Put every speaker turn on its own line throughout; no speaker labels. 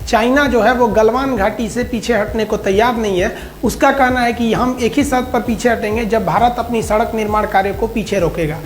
China जो है वो गलवान घाटी से पीछे हटने को तैयार नहीं है। उसका कहना है कि हम एक ही शर्त पर पीछे हटेंगे जब भारत अपनी सड़क निर्माण कार्य को पीछे रोकेगा।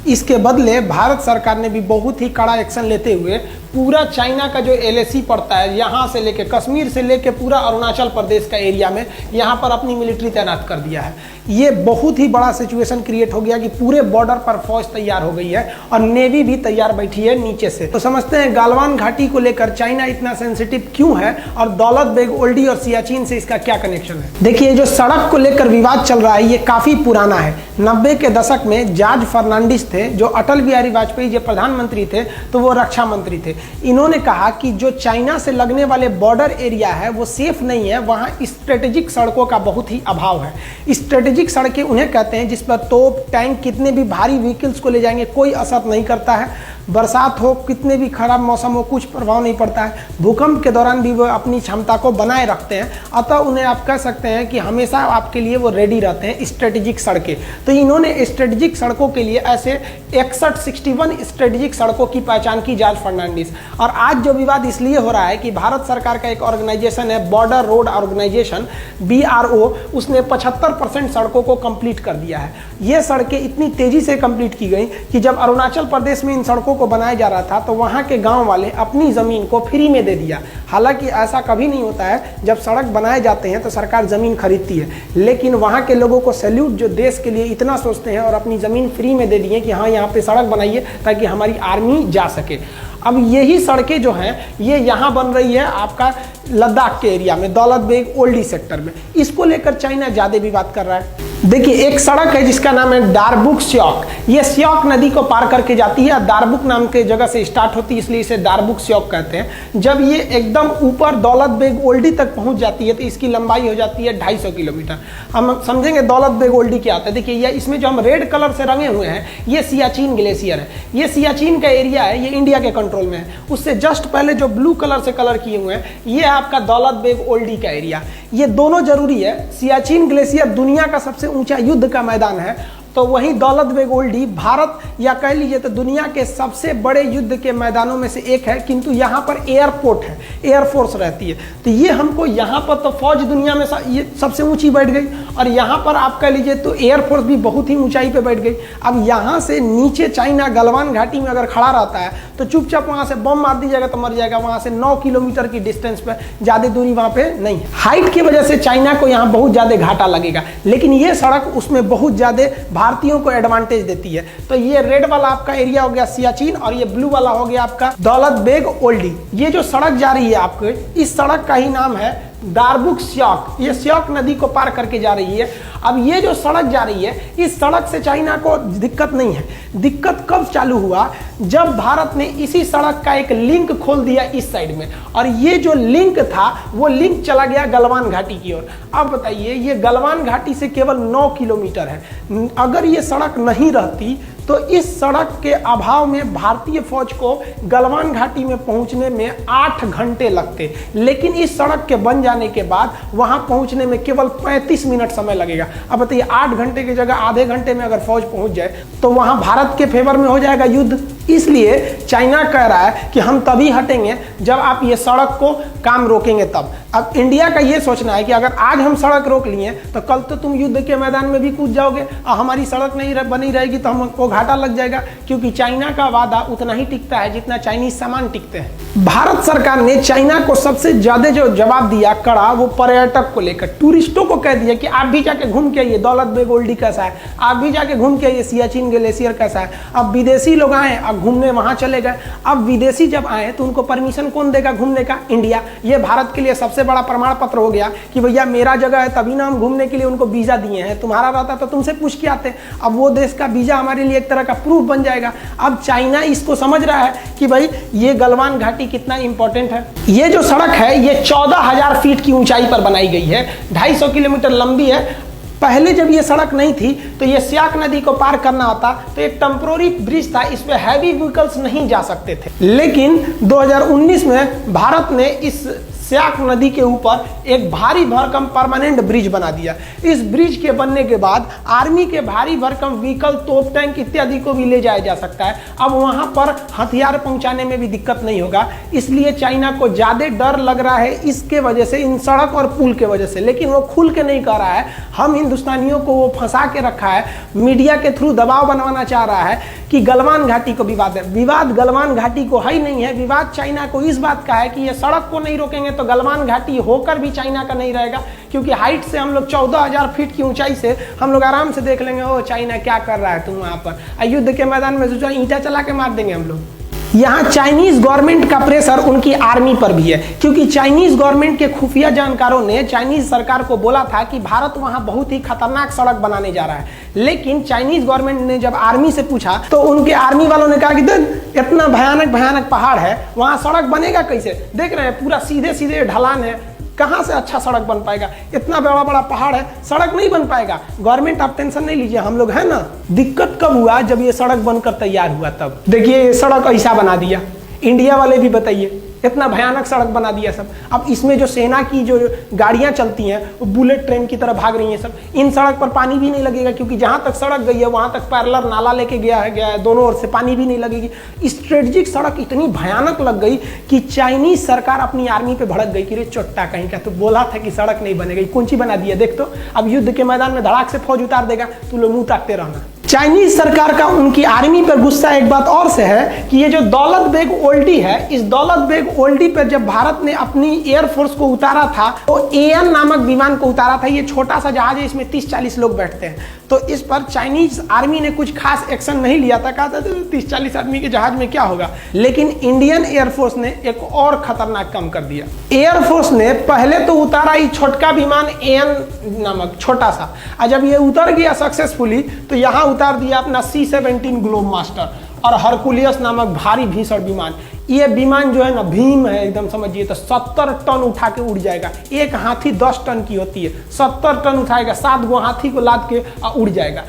इसके बदले भारत सरकार ने भी बहुत ही कड़ा एक्शन लेते हुए पूरा चाइना का जो LAC पड़ता है, यहाँ से लेके कश्मीर से लेके पूरा अरुणाचल प्रदेश का एरिया में यहाँ पर अपनी मिलिट्री तैनात कर दिया है। ये बहुत ही बड़ा सिचुएशन क्रिएट हो गया कि पूरे बॉर्डर पर फौज तैयार हो गई है और नेवी भी तैयार बैठी है नीचे से। तो समझते हैं गलवान घाटी को लेकर चाइना इतना सेंसिटिव क्यों है और दौलत बेग ओल्डी और सियाचिन से इसका क्या कनेक्शन है। देखिए, जो सड़क को लेकर विवाद चल रहा है ये काफी पुराना है। 90 के दशक में जॉर्ज फर्नांडिस थे, जो अटल बिहारी वाजपेयी जो प्रधानमंत्री थे तो वो रक्षा मंत्री थे। इन्होंने कहा कि जो चाइना से लगने वाले बॉर्डर एरिया है वो सेफ नहीं है, वहाँ स्ट्रेटेजिक सड़कों का बहुत ही अभाव है। स्ट्रेटेजिक सड़कें उन्हें कहते हैं जिस पर तोप, टैंक, कितने भी भारी व्हीकल्स को ले जाएंगे कोई असर नहीं करता है। बरसात हो, कितने भी खराब मौसम हो, कुछ प्रभाव नहीं पड़ता है। भूकंप के दौरान भी वो अपनी क्षमता को बनाए रखते हैं, अतः उन्हें आप कह सकते हैं कि हमेशा आपके लिए वो रेडी रहते हैं स्ट्रेटेजिक सड़कें। तो इन्होंने स्ट्रेटेजिक सड़कों के लिए ऐसे 61 स्ट्रेटेजिक सड़कों की पहचान की जॉर्ज फर्नांडिस। और आज जो विवाद इसलिए हो रहा है कि भारत सरकार का एक ऑर्गेनाइजेशन है बॉर्डर रोड ऑर्गेनाइजेशन BRO, उसने 75% सड़कों को कंप्लीट कर दिया है। ये सड़कें इतनी तेजी से कंप्लीट की गई कि जब अरुणाचल प्रदेश में इन सड़कों को बनाया जा रहा था तो वहां के गांव वाले अपनी जमीन को फ्री में दे दिया। हालांकि ऐसा कभी नहीं होता है, जब सड़क बनाए जाते हैं तो सरकार जमीन खरीदती है, लेकिन वहां के लोगों को सैल्यूट जो देश के लिए इतना सोचते हैं और अपनी जमीन फ्री में दे दिए कि हाँ यहाँ पे सड़क बनाइए ताकि हमारी आर्मी जा सके। अब यही सड़कें जो हैं ये यहाँ बन रही है आपका लद्दाख के एरिया में, दौलत बेग ओल्डी सेक्टर में। इसको लेकर चाइना ज्यादा विवाद कर रहा है। देखिए, एक सड़क है जिसका नाम है दारबुक स्योक। ये स्योक नदी को पार करके जाती है, दारबुक नाम के जगह से स्टार्ट होती है, इसलिए इसे दारबुक स्योक कहते हैं। जब ये एकदम ऊपर दौलत बेग ओल्डी तक पहुंच जाती है तो इसकी लंबाई हो जाती है 250 किलोमीटर। हम समझेंगे दौलत बेग ओल्डी क्या होता है। देखिए, ये इसमें जो हम रेड कलर से रंगे हुए हैं ये सियाचिन ग्लेशियर है। ये सियाचिन का एरिया है, ये इंडिया के कंट्रोल में है। उससे जस्ट पहले जो ब्लू कलर से कलर किए हुए हैं ये आपका दौलत बेग ओल्डी का एरिया। ये दोनों जरूरी है। सियाचिन ग्लेशियर दुनिया का सबसे ऊंचा युद्ध का मैदान है, तो वहीं दौलत बेग ओल्डी भारत या कह लीजिए तो दुनिया के सबसे बड़े युद्ध के मैदानों में से एक है। किंतु यहाँ पर एयरपोर्ट है, एयरफोर्स रहती है, तो ये हमको यहाँ पर तो फौज दुनिया में ये सबसे ऊंची बैठ गई और यहाँ पर आप कह लीजिए तो एयरफोर्स भी बहुत ही ऊंचाई पे बैठ गई। अब यहाँ से नीचे चाइना गलवान घाटी में अगर खड़ा रहता है तो चुपचाप वहाँ से बम मार दीजिएगा तो मर जाएगा। वहाँ से 9 किलोमीटर की डिस्टेंस पे, ज़्यादा दूरी वहाँ पे नहीं है। हाइट की वजह से चाइना को यहाँ बहुत ज़्यादा घाटा लगेगा, लेकिन ये सड़क उसमें बहुत ज़्यादा भारतीयों को एडवांटेज देती है। तो ये रेड वाला आपका एरिया हो गया सियाचिन और ये ब्लू वाला हो गया आपका दौलत बेग ओल्डी। ये जो सड़क जा रही है आपको, इस सड़क का ही नाम है दारबुक स्योक। ये स्योक नदी को पार करके जा रही है। अब ये जो सड़क जा रही है इस सड़क से चाइना को दिक्कत नहीं है। दिक्कत कब चालू हुआ, जब भारत ने इसी सड़क का एक लिंक खोल दिया इस साइड में, और ये जो लिंक था वो लिंक चला गया गलवान घाटी की ओर। अब बताइए, ये गलवान घाटी से केवल 9 किलोमीटर है। अगर ये सड़क नहीं रहती तो इस सड़क के अभाव में भारतीय फौज को गलवान घाटी में पहुंचने में 8 घंटे लगते, लेकिन इस सड़क के बन जाने के बाद वहां पहुंचने में केवल 35 मिनट समय लगेगा। अब बताइए, 8 घंटे की जगह आधे घंटे में अगर फौज पहुंच जाए तो वहां भारत के फेवर में हो जाएगा युद्ध। इसलिए चाइना कह रहा है कि हम तभी हटेंगे जब आप ये सड़क को काम रोकेंगे तब। अब इंडिया का ये सोचना है कि अगर आज हम सड़क रोक लिए तो कल तो तुम युद्ध के मैदान में भी कूद जाओगे और हमारी सड़क नहीं बनी रहेगी तो हमको घाटा लग जाएगा, क्योंकि चाइना का वादा उतना ही टिकता है जितना चाइनीज सामान टिकते हैं। भारत सरकार ने चाइना को सबसे ज्यादा जो जवाब दिया कड़ा, वो पर्यटक को लेकर, टूरिस्टों को कह दिया कि आप भी जाके घूम के आइए दौलत बेग ओल्डी कैसा है, आप भी जाके घूम के आइए सियाचिन ग्लेशियर कैसा है। अब विदेशी लोग आए, अब घूमने वहां चले गए। अब विदेशी जब आए तो उनको परमिशन कौन देगा घूमने का? इंडिया। ये भारत के लिए सबसे बड़ा प्रमाण पत्र हो गया कि भैया मेरा जगह है, तभी ना हम घूमने के लिए उनको वीजा दिए हैं। तुम्हारा रहता तो तुमसे पूछ के आते। अब वो देश का वीजा हमारे लिए एक तरह का प्रूफ बन जाएगा। अब चाइना इसको समझ रहा है कि भाई ये गलवान घाटी कितना इंपॉर्टेंट है। ये जो सड़क है ये 14,000 फीट की ऊंचाई पर बनाई गई है, 250 किलोमीटर लंबी है। पहले जब ये सड़क नहीं थी तो ये स्याक नदी को पार करना होता तो एक टेम्पोररी ब्रिज था, इस पे हैवी व्हीकल्स नहीं जा सकते थे। लेकिन 2019 में भारत ने इस स्याक नदी के ऊपर एक भारी भरकम परमानेंट ब्रिज बना दिया। इस ब्रिज के बनने के बाद आर्मी के भारी भरकम व्हीकल, तोप टैंक इत्यादि को भी ले जाया जा सकता है। अब वहां पर हथियार पहुंचाने में भी दिक्कत नहीं होगा, इसलिए चाइना को ज्यादा डर लग रहा है इसके वजह से, इन सड़क और पुल के वजह से। लेकिन वो खुल के नहीं कह रहा है, हम हिंदुस्तानियों को वो फंसा के रखा है, मीडिया के थ्रू दबाव बनवाना चाह रहा है कि गलवान घाटी को विवाद है। विवाद गलवान घाटी को है ही नहीं है, विवाद चाइना को इस बात का है कि ये सड़क को नहीं रोकेंगे तो गलवान घाटी होकर भी चाइना का नहीं रहेगा, क्योंकि हाइट से हम लोग 14,000 फीट की ऊंचाई से हम लोग आराम से देख लेंगे ओ चाइना क्या कर रहा है तुम वहां पर। युद्ध के मैदान में सोचा ईंटा चला के मार देंगे हम लोग। यहाँ चाइनीज गवर्नमेंट का प्रेशर उनकी आर्मी पर भी है, क्योंकि चाइनीज गवर्नमेंट के खुफिया जानकारों ने चाइनीज सरकार को बोला था कि भारत वहां बहुत ही खतरनाक सड़क बनाने जा रहा है। लेकिन चाइनीज गवर्नमेंट ने जब आर्मी से पूछा तो उनके आर्मी वालों ने कहा कि इतना भयानक भयानक पहाड़ है, वहां सड़क बनेगा कैसे? देख रहे हैं पूरा सीधे सीधे ढलान है, कहां से अच्छा सड़क बन पाएगा? इतना बड़ा बड़ा पहाड़ है, सड़क नहीं बन पाएगा। गवर्नमेंट आप टेंशन नहीं लीजिए, हम लोग है ना। दिक्कत कब हुआ? जब ये सड़क बनकर तैयार हुआ तब। देखिए ये सड़क ऐसा बना दिया, इंडिया वाले भी बताइए इतना भयानक सड़क बना दिया सब। अब इसमें जो सेना की जो गाड़ियां चलती हैं वो बुलेट ट्रेन की तरह भाग रही हैं सब। इन सड़क पर पानी भी नहीं लगेगा, क्योंकि जहां तक सड़क गई है वहां तक पैरेलल नाला लेके गया है, दोनों ओर से पानी भी नहीं लगेगी। स्ट्रेटेजिक सड़क इतनी भयानक लग गई कि चाइनीज सरकार अपनी आर्मी पे भड़क गई कि रे चोट्टा कहीं का, तो बोला था कि सड़क नहीं बनेगी, कौन सी बना दिया देख तो। अब युद्ध के मैदान में धड़ाक से फौज उतार देगा, तू लोग मुंह ताकते रहना। चाइनीज सरकार का उनकी आर्मी पर गुस्सा एक बात और से है कि ये जो दौलत बेग ओल्डी है, इस दौलत बेग ओल्डी पर जब भारत ने अपनी एयरफोर्स को उतारा था तो एएन नामक विमान को उतारा था। ये छोटा सा जहाज है, इसमें 30-40 लोग बैठते हैं। तो इस पर चाइनीज आर्मी ने कुछ खास एक्शन नहीं लिया था, कहा था 30-40 आदमी के जहाज में क्या होगा। लेकिन इंडियन एयरफोर्स ने एक और खतरनाक काम कर दिया। एयरफोर्स ने पहले तो उतारा ही छोटका विमान एएन नामक छोटा सा, और जब ये उतर गया सक्सेसफुली तो यहाँ उतार दिया अपना C-17 ग्लोब मास्टर और हरकुलियस नामक भारी भीषण विमान। ये विमान जो है ना भीम है एकदम, समझिए तो 70 टन उठा के उड़ जाएगा। एक हाथी 10 टन की होती है, 70 टन उठाएगा, 7 गो हाथी को लाद के उड़ जाएगा।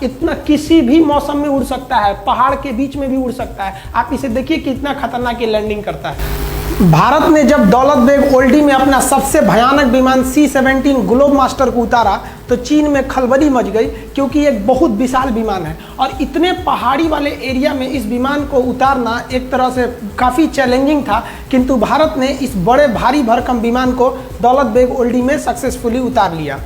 इतना किसी भी मौसम में उड़ सकता है, पहाड़ के बीच में भी उड़ सकता है। आप इसे देखिए कितना खतरनाक ये लैंडिंग करता है। भारत ने जब दौलत बेग ओल्डी में अपना सबसे भयानक विमान C-17 ग्लोब मास्टर को उतारा तो चीन में खलबली मच गई, क्योंकि एक बहुत विशाल विमान है और इतने पहाड़ी वाले एरिया में इस विमान को उतारना एक तरह से काफ़ी चैलेंजिंग था। किंतु भारत ने इस बड़े भारी भरकम विमान को दौलत बेग ओल्डी में सक्सेसफुली उतार लिया।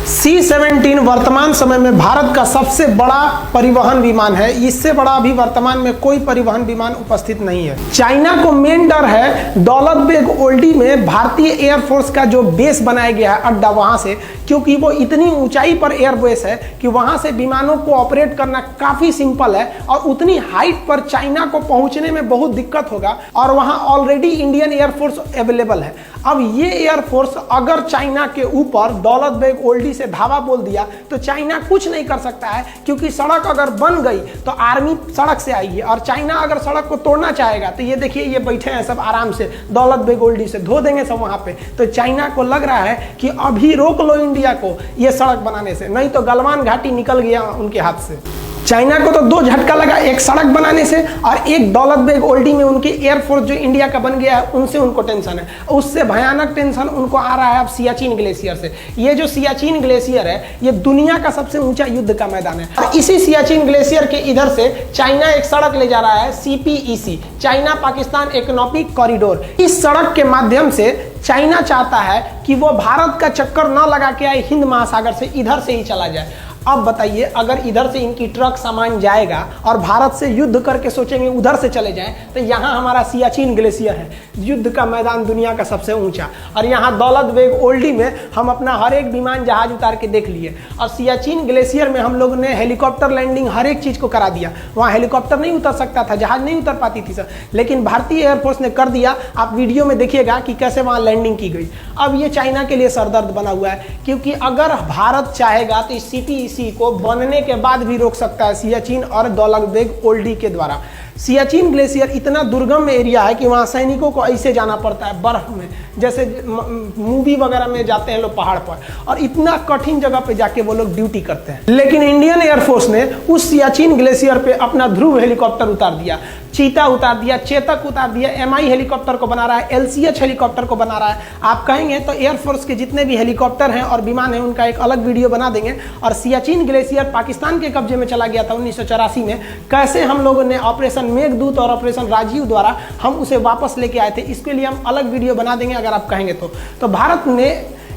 C-17 वर्तमान समय में भारत का सबसे बड़ा परिवहन विमान है। इससे बड़ा अभी वर्तमान में कोई परिवहन विमान उपस्थित नहीं है। चाइना को मेन डर है दौलत बेग ओल्डी में भारतीय एयरफोर्स का जो बेस बनाया गया है अड्डा, वहां से, क्योंकि वो इतनी ऊंचाई पर एयरबेस है कि वहां से विमानों को ऑपरेट करना काफी सिंपल है और उतनी हाइट पर चाइना को पहुंचने में बहुत दिक्कत होगा। और वहां ऑलरेडी इंडियन एयरफोर्स अवेलेबल है। अब ये एयरफोर्स अगर चाइना के ऊपर दौलत बेग ओल्डी से धावा बोल दिया तो चाइना कुछ नहीं कर सकता है, क्योंकि सड़क अगर बन गई तो आर्मी सड़क से आएगी और चाइना अगर सड़क को तोड़ना चाहेगा तो ये देखिए ये बैठे हैं सब आराम से, दौलत बेग ओल्डी से धो देंगे सब वहां पे। तो चाइना को लग रहा है कि अभी रोक लो इंडिया को ये सड़क बनाने से, नहीं तो गलवान घाटी निकल गया उनके हाथ से। चाइना को तो 2 झटका लगा, एक सड़क बनाने से और एक दौलत बेग ओल्डी में उनकी एयरफोर्स जो इंडिया का बन गया है उनसे उनको टेंशन है। उससे भयानक टेंशन उनको आ रहा है अब सियाचिन ग्लेशियर से। ये जो सियाचिन ग्लेशियर है ये दुनिया का सबसे ऊंचा युद्ध का मैदान है और इसी सियाचिन ग्लेशियर के इधर से चाइना एक सड़क ले जा रहा है CPEC, China Pakistan economic corridor. इस सड़क के माध्यम से चाइना चाहता है कि वो भारत का चक्कर न लगा के आए हिंद महासागर से, इधर से ही चला जाए। अब बताइए अगर इधर से इनकी ट्रक सामान जाएगा और भारत से युद्ध करके सोचेंगे उधर से चले जाएं, तो यहाँ हमारा सियाचिन ग्लेशियर है, युद्ध का मैदान दुनिया का सबसे ऊंचा, और यहाँ दौलत बेग ओल्डी में हम अपना हर एक विमान जहाज उतार के देख लिए। और सियाचिन ग्लेशियर में हम लोग ने हेलीकॉप्टर लैंडिंग हर एक चीज को करा दिया। वहाँ हेलीकॉप्टर नहीं उतर सकता था, जहाज नहीं उतर पाती थी सर, लेकिन भारतीय एयरफोर्स ने कर दिया। आप वीडियो में देखिएगा कि कैसे वहाँ लैंडिंग की गई। अब ये चाइना के लिए सरदर्द बना हुआ है, क्योंकि अगर भारत चाहेगा तो इस CPEC को बनने के बाद भी रोक सकता है सियाचिन और दौलत बेग ओल्डी के द्वारा। सियाचिन ग्लेशियर इतना दुर्गम एरिया है कि वहां सैनिकों को ऐसे जाना पड़ता है बर्फ में, जैसे मूवी वगैरह में जाते हैं लोग पहाड़ पर, और इतना कठिन जगह पे जाके वो लोग ड्यूटी करते हैं। लेकिन इंडियन एयरफोर्स ने उस सियाचिन ग्लेशियर पे अपना ध्रुव हेलीकॉप्टर उतार दिया, चीता उतार दिया, चेतक उतार दिया, MI हेलीकॉप्टर को बना रहा है, LCH हेलीकॉप्टर को बना रहा है। आप कहेंगे तो एयरफोर्स के जितने भी हेलीकॉप्टर हैं और विमान हैं उनका एक अलग वीडियो बना देंगे। और सियाचिन ग्लेशियर पाकिस्तान के कब्जे में चला गया था 1984 में, कैसे हम लोगों ने ऑपरेशन मेघदूत और ऑपरेशन राजीव द्वारा हम उसे वापस लेके आए थे, इसके लिए हम अलग वीडियो बना देंगे अगर आप कहेंगे तो भारत ने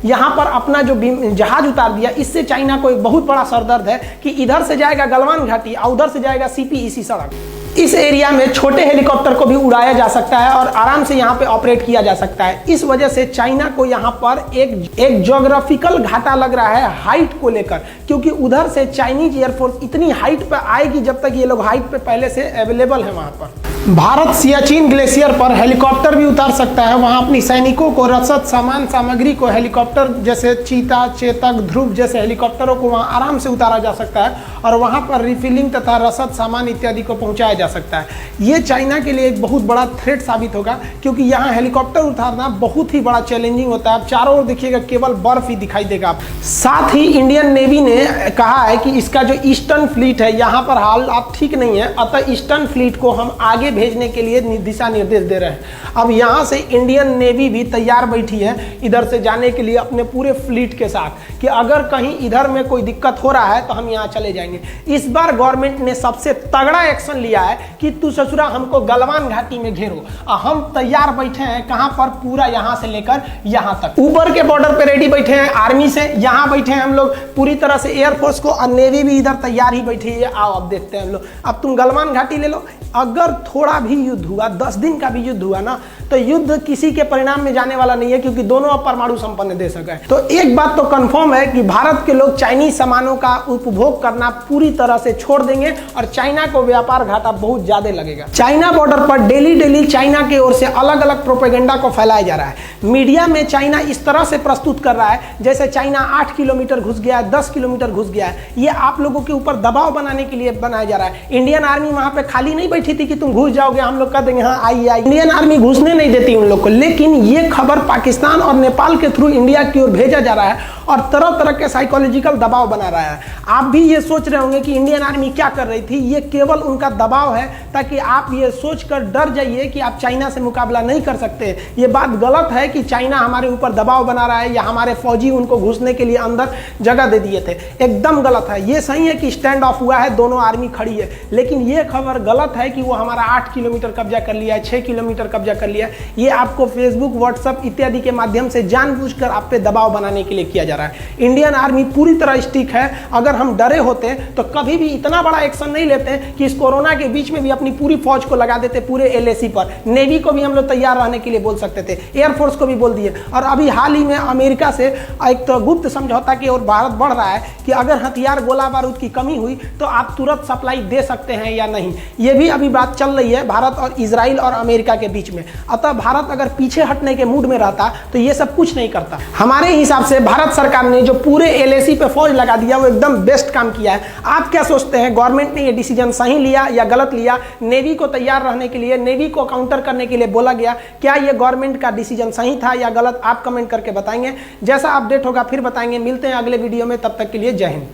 यहाँ पर अपना जो जहाज उतार दिया, इससे चाइना को एक बहुत बड़ा सरदर्द है कि इधर से जाएगा गलवान घाटी और उधर से जाएगा CPEC सड़क। इस एरिया में छोटे हेलीकॉप्टर को भी उड़ाया जा सकता है और आराम से यहाँ पे ऑपरेट किया जा सकता है। इस वजह से चाइना को यहाँ पर एक ज्योग्राफिकल घाटा लग रहा है हाइट को लेकर, क्योंकि उधर से चाइनीज एयरफोर्स इतनी हाइट पे आएगी जब तक ये लोग हाइट पे पहले से अवेलेबल है वहाँ पर। भारत सियाचिन ग्लेशियर पर हेलीकॉप्टर भी उतार सकता है, वहाँ अपनी सैनिकों को रसद सामान सामग्री को हेलीकॉप्टर जैसे चीता, चेतक, ध्रुव जैसे हेलीकॉप्टरों को वहाँ आराम से उतारा जा सकता है और वहाँ पर रिफिलिंग तथा रसद सामान इत्यादि को पहुँचाया जा सकता है। ये चाइना के लिए एक बहुत बड़ा थ्रेट साबित होगा, क्योंकि यहाँ हेलीकॉप्टर उतारना बहुत ही बड़ा चैलेंजिंग होता है। आप चारों ओर देखिएगा केवल बर्फ ही दिखाई देगा आप। साथ ही इंडियन नेवी ने कहा है कि इसका जो ईस्टर्न फ्लीट है यहाँ पर हालात ठीक नहीं है, अतः ईस्टर्न फ्लीट को हम आगे भेजने के लिए दिशा निर्देश दे रहे हैं। अब यहाँ से इंडियन नेवी भी तैयार बैठी है इधर से जाने के लिए अपने पूरे फ्लीट के साथ, कि अगर कहीं इधर में कोई दिक्कत हो रहा है तो हम यहाँ चले जाएंगे। इस बार गवर्नमेंट ने सबसे तगड़ा एक्शन लिया है कि तू ससुरा हमको गलवान घाटी में घेरो, हम तैयार बैठे हैं। कहां पर? पूरा यहां से लेकर यहां तक, ऊपर के बॉर्डर पे रेडी बैठे हैं आर्मी से, यहां बैठे हैं हम लोग पूरी तरह से एयरफोर्स को, और नेवी भी इधर तैयार ही बैठी है। आओ अब देखते हैं हम लोग, अब तुम गलवान घाटी ले लो। अगर थोड़ा भी युद्ध हुआ, 10 दिन का भी युद्ध हुआ ना, तो युद्ध किसी के परिणाम में जाने वाला नहीं है, क्योंकि दोनों अब परमाणु संपन्न देश है। तो एक बात तो कंफर्म है कि भारत के लोग चाइनीज सामानों का उपभोग करना पूरी तरह से छोड़ देंगे और चाइना को व्यापार घाटा बहुत ज्यादा लगेगा। चाइना बॉर्डर पर डेली चाइना की ओर से अलग अलग प्रोपेगेंडा को फैलाया जा रहा है। मीडिया में चाइना इस तरह से प्रस्तुत कर रहा है जैसे चाइना 8 किलोमीटर घुस गया है, 10 किलोमीटर घुस गया है। ये आप लोगों के ऊपर दबाव बनाने के लिए बनाया जा रहा है। इंडियन आर्मी वहां पे खाली नहीं बैठी थी कि तुम घुस जाओगे, हम लोग कह देंगे हाँ आइए। इंडियन आर्मी घुसने नहीं देती उन लोग को, लेकिन ये खबर पाकिस्तान और नेपाल के थ्रू इंडिया की ओर भेजा जा रहा है और तरह तरह के साइकोलॉजिकल दबाव बना रहा है। आप भी ये सोच रहे होंगे कि इंडियन आर्मी क्या कर रही थी, ये केवल उनका दबाव है ताकि आप ये सोचकर डर जाइए कि आप चाइना से मुकाबला नहीं कर सकते। ये बात गलत है कि चाइना हमारे ऊपर दबाव बना रहा है या हमारे फौजी उनको घुसने के लिए अंदर जगह दे दिए थे, एकदम गलत है। ये सही है कि स्टैंड ऑफ हुआ है, दोनों आर्मी खड़ी है, लेकिन ये खबर गलत है कि वो हमारा 8 किलोमीटर कब्जा कर लिया है, 6 किलोमीटर कब्जा कर लिया है। ये आपको फेसबुक, व्हाट्सएप इत्यादि के माध्यम से जानबूझकर आप पे दबाव बनाने के लिए किया जा रहा है। इंडियन आर्मी पूरी तरह स्टिक है। अगर हम डरे होते तो कभी भी इतना बड़ा एक्शन नहीं लेते कि इस कोरोना के बीच में भी अपनी पूरी फौज को लगा देते पूरे LAC पर। नेवी को भी हम लोग तैयार रहने के लिए बोल सकते थे, एयरफोर्स को भी बोल दिए। और अभी हाल ही में अमेरिका से एक तो गुप्त समझौता की ओर भारत बढ़ रहा है कि अगर हथियार, गोला बारूद की कमी हुई तो आप तुरंत सप्लाई दे सकते हैं या नहीं। ये भी अभी बात चल रही है भारत और इजराइल और अमेरिका के बीच में। अतः भारत अगर पीछे हटने के मूड में रहता तो ये सब कुछ नहीं करता। हमारे हिसाब से भारत सरकार ने जो पूरे LAC पे फौज लगा दिया वो एकदम बेस्ट काम किया है। आप क्या सोचते हैं, गवर्नमेंट ने ये डिसीजन सही लिया या गलत लिया? नेवी को तैयार रहने के लिए, नेवी को काउंटर करने के लिए बोला गया, क्या ये गवर्नमेंट का डिसीजन सही था या गलत? आप कमेंट करके बताएंगे। जैसा अपडेट होगा फिर बताएंगे। मिलते हैं अगले वीडियो में, तब तक के लिए जय हिंद।